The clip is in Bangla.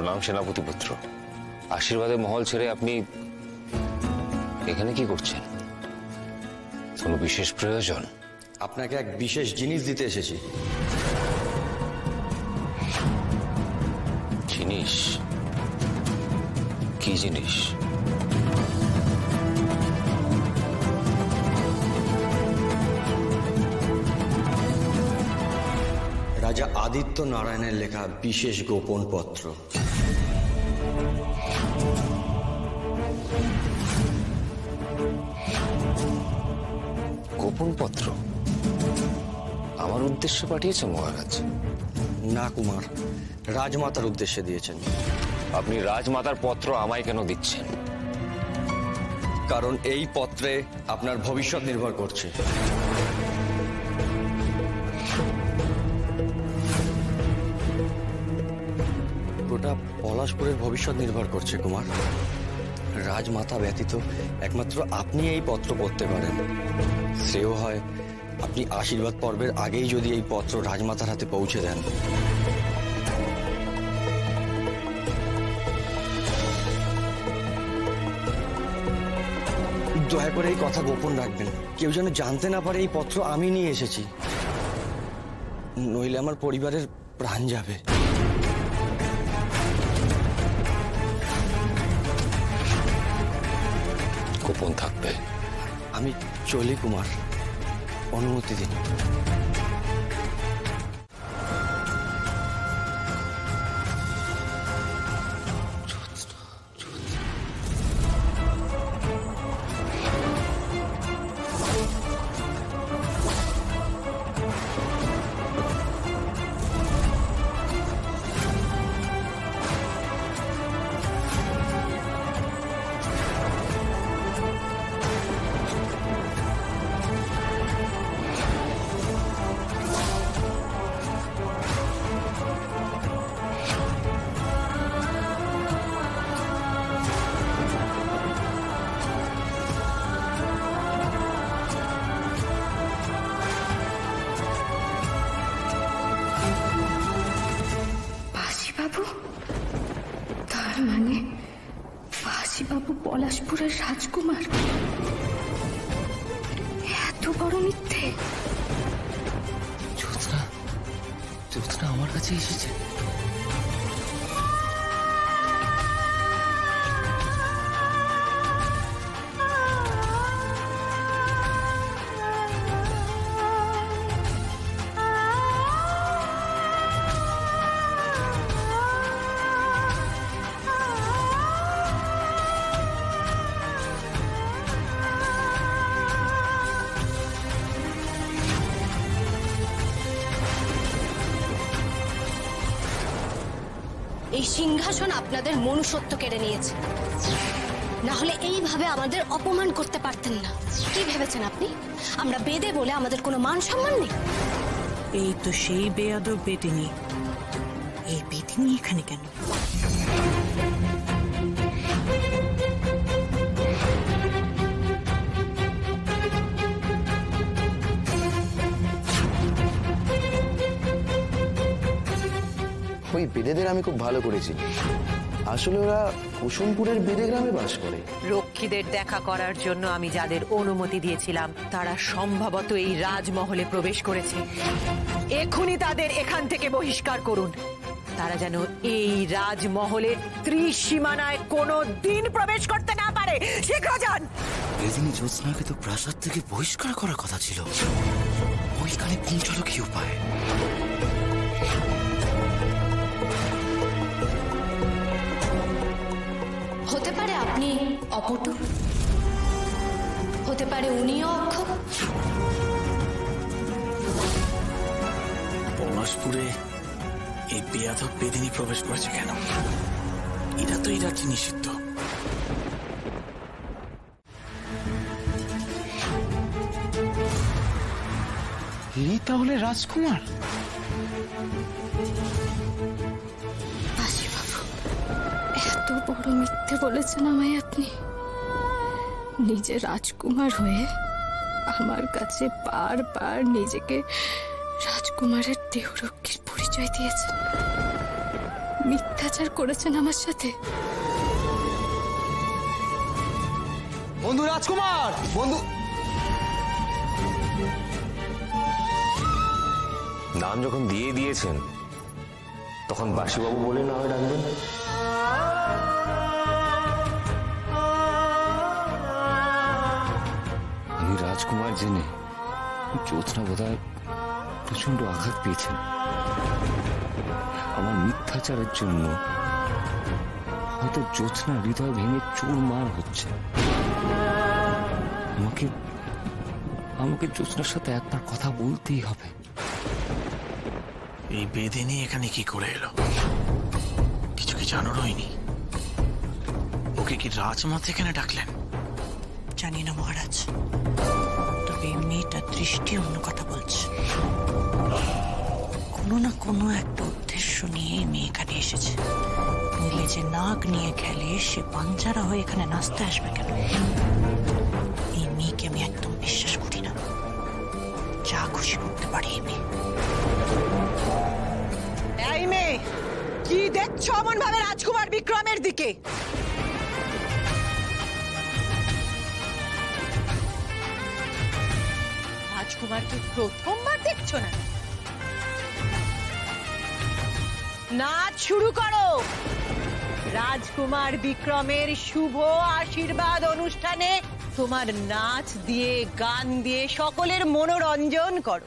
নাম সেনাপতি পুত্র। আশীর্বাদে মহল ছেড়ে আপনি এখানে কি করছেন? কোনো বিশেষ প্রয়োজন? আপনাকে এক বিশেষ জিনিস দিতে এসেছি। জিনিস? কি জিনিস? রাজা আদিত্য নারায়ণের লেখা বিশেষ গোপন পত্র। গোপন পত্র আমার উদ্দেশ্যে পাঠিয়েছে মহারাজ? না কুমার, রাজমাতার উদ্দেশ্যে দিয়েছেন। আপনি রাজমাতার পত্র আমায় কেন দিচ্ছেন? কারণ এই পত্রে আপনার ভবিষ্যৎ নির্ভর করছে। গোটা পলাশপুরের ভবিষ্যৎ নির্ভর করছে কুমার। রাজমাতা ব্যতীত একমাত্র আপনি এই পত্র পড়তে পারেন। শ্রেয় হয় আপনি আশীর্বাদ পর্বের আগেই যদি এই পত্র রাজমাতার হাতে পৌঁছে দেন। দয়া করে এই কথা গোপন রাখবেন। কেউ যেন জানতে না পারে এই পত্র আমি নিয়ে এসেছি, নইলে আমার পরিবারের প্রাণ যাবে। গোপন থাকবে। আমি চলি কুমার, অনুমতি দিন। তার মানে বাসিবাবু পলাশপুরের রাজকুমার? এত বড় মিথ্যে! জ্যোৎস্না আমার কাছে এসেছে। এই সিংহাসন আপনাদের মনুষ্যত্ব কেড়ে নিয়েছে, না হলে এইভাবে আমাদের অপমান করতে পারতেন না। কি ভেবেছেন আপনি আমরা বেদে বলে আমাদের কোনো মান সম্মান নেই? এই তো সেই বেয়াদব বেদিনী। এই বেদিনী এখানে কেন? ওই বেদেদের আমি খুব ভালো করেছি। আসলে ওরা কুসুমপুরের বেদে গ্রামে বাস করে। রক্ষীদের দেখা করার জন্য আমি যাদের অনুমতি দিয়েছিলাম তারা সম্ভবত এই রাজমহলে প্রবেশ করেছে। এখনই তাদের এখান থেকে বহিষ্কার করুন। তারা যেন এই রাজমহলের ত্রিসীমানায় কোনো দিন প্রবেশ করতে না পারে। শীঘ্র যান। বেদিনী জ্যোৎস্নাকে তো প্রাসাদ থেকে বহিষ্কার করার কথা ছিল। ওইখানে পৌঁছালো কি উপায়? হতে পারে আপনি অপটু, হতে পারে উনিও অক্ষম। পলাশপুরে এই বেয়াদব বেদিনী প্রবেশ করেছে কেন? এটা তো এই রাজ্যে নিষিদ্ধ। এই তাহলে রাজকুমার? এত বড় মিথ্যে বলেছেন আমায় আপনি। নিজে রাজকুমার হয়ে আমার কাছে বারবার নিজেকে রাজকুমারের দেহরক্ষীর পরিচয় দিয়েছেন। মিথ্যাচার করেছেন আমার সাথে। বন্ধু রাজকুমার, বন্ধু। নাম যখন দিয়ে দিয়েছেন তখন বাসিবাবু বলে না হয় ডাকবেন। আমি রাজকুমার জেনে জ্যোৎস্না বোধহয় প্রচন্ড আঘাত পেয়েছেন। আমার মিথ্যাচারের জন্য হয়তো জ্যোৎস্না হৃদয় ভেঙে চুরমার হচ্ছে। আমাকে জ্যোৎস্নার সাথে একবার কথা বলতেই হবে। এই বেদিনী এখানে কি করে এলো? কিছু কি জানো রইনি? ওকে কি রাজমাতা এখানে ডাকলেন? জানি না মহারাজ, তবে মেয়েটার দৃষ্টি অন্য কথা বলছে। কোনো না কোনো একটা উদ্দেশ্য নিয়ে এই মেয়ে এখানে এসেছে। নইলে যে নাগ নিয়ে খেলে সে পাঞ্জারা হয়ে এখানে নাচতে আসবে কেন? এই মেয়েকে আমি একদম বিশ্বাস করি না। যা খুশি করতে পারে এই মেয়ে। এই মেয়ে, কি দেখছো অমন ভাবে রাজকুমার বিক্রমের দিকে? রাজকুমারকে প্রথমবার দেখছো না? নাচ শুরু করো। রাজকুমার বিক্রমের শুভ আশীর্বাদ অনুষ্ঠানে তোমার নাচ দিয়ে গান দিয়ে সকলের মনোরঞ্জন করো।